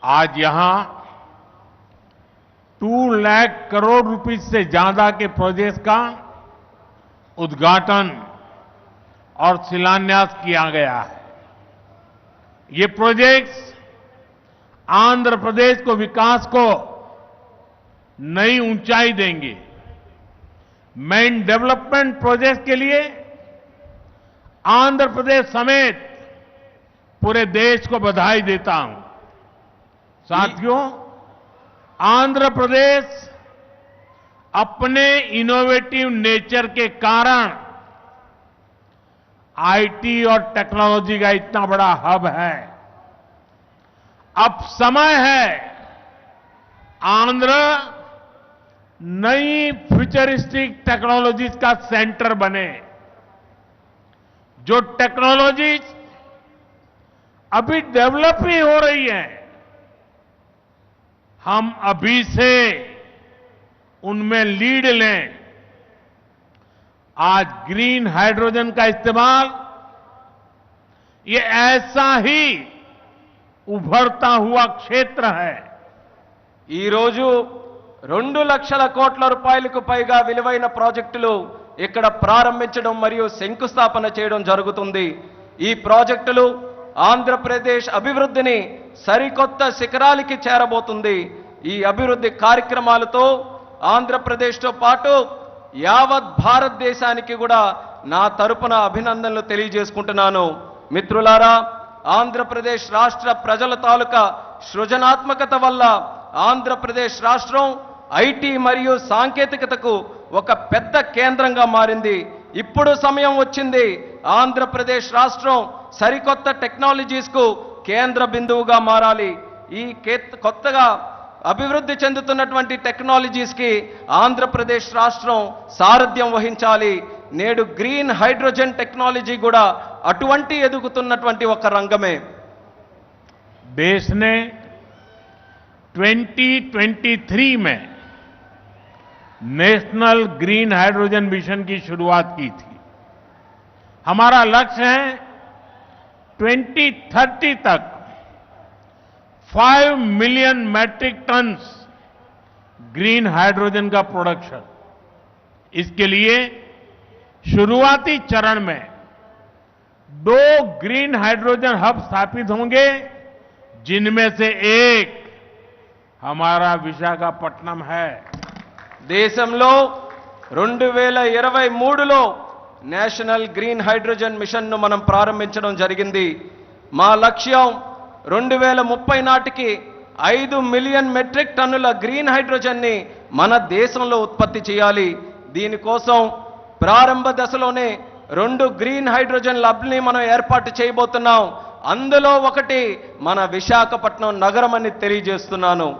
आज यहां 2 लाख करोड़ रुपए से ज्यादा के प्रोजेक्ट का उद्घाटन और शिलान्यास किया गया है। ये प्रोजेक्ट्स आंध्र प्रदेश को विकास को नई ऊंचाई देंगे। मैं इन डेवलपमेंट प्रोजेक्ट के लिए आंध्र प्रदेश समेत पूरे देश को बधाई देता हूं। साथियों, आंध्र प्रदेश अपने इनोवेटिव नेचर के कारण आईटी और टेक्नोलॉजी का इतना बड़ा हब है। अब समय है आंध्र नई फ्यूचरिस्टिक टेक्नोलॉजीज का सेंटर बने। जो टेक्नोलॉजीज अभी डेवलप ही हो रही है, हम अभी से उनमें लीड लें। आज ग्रीन हाइड्रोजन का इस्तेमाल ये ऐसा ही उभरता हुआ क्षेत्र है। ఈ రోజు 2 లక్షల కోట్ల రూపాయలకు పైగా విలువైన ప్రాజెక్టులు ఇక్కడ ప్రారంభించడం మరియు శంకుస్థాపన చేయడం జరుగుతుంది। ఈ ప్రాజెక్టులు ఆంధ్రప్రదేశ్ అభివృద్ధిని సరికొత్త శిఖరాలకి చేరబోతుంది। ఈ అభివృద్ధి కార్యక్రమాలతో ఆంధ్రప్రదేశ్తో పాటు యావత్ భారతదేశానికి కూడా నా తరపున అభినందనలు తెలియజేసుకుంటున్నాను। మిత్రులారా, ఆంధ్రప్రదేశ్ రాష్ట్ర ప్రజల తాలూకా సృజనాత్మకత వల్ల ఆంధ్రప్రదేశ్ రాష్ట్రం ఐటీ మరియు సాంకేతికతకు ఒక పెద్ద కేంద్రంగా మారింది। ఇప్పుడు సమయం వచ్చింది ఆంధ్రప్రదేశ్ రాష్ట్రం సరికొత్త టెక్నాలజీస్కు కేంద్ర బిందువుగా మారాలి। ఈ కొత్తగా అభివృద్ధి చెందుతున్నటువంటి టెక్నాలజీస్కి ఆంధ్రప్రదేశ్ రాష్ట్రం సారథ్యం వహించాలి। నేడు గ్రీన్ హైడ్రోజన్ టెక్నాలజీ కూడా అటువంటి ఎదుగుతున్నటువంటి ఒక రంగమే। देश ने 2023 में नेशनल ग्रीन हाइड्रोजन मिशन की शुरुआत की थी। हमारा लक्ष्य है 2030 तक 5 million metric tons green hydrogen का प्रोडक्शन। इसके लिए शुरुआती चरण में 2 ग्रीन हाइड्रोजन हब स्थापित होंगे, जिनमें से एक हमारा विशाखापट्टनम है। దేశంలో 2023లో నేషనల్ గ్రీన్ హైడ్రోజన్ మిషన్ను మనం ప్రారంభించడం జరిగింది। మా లక్ష్యం 2030 నాటికి 5 మిలియన్ మెట్రిక్ టన్నుల గ్రీన్ హైడ్రోజన్ని మన దేశంలో ఉత్పత్తి చేయాలి। దీనికోసం ప్రారంభ దశలోనే 2 గ్రీన్ హైడ్రోజన్ ల్యాబ్ని మనం ఏర్పాటు చేయబోతున్నాం। అందులో ఒకటి మన విశాఖపట్నం నగరం అని తెలియజేస్తున్నాను।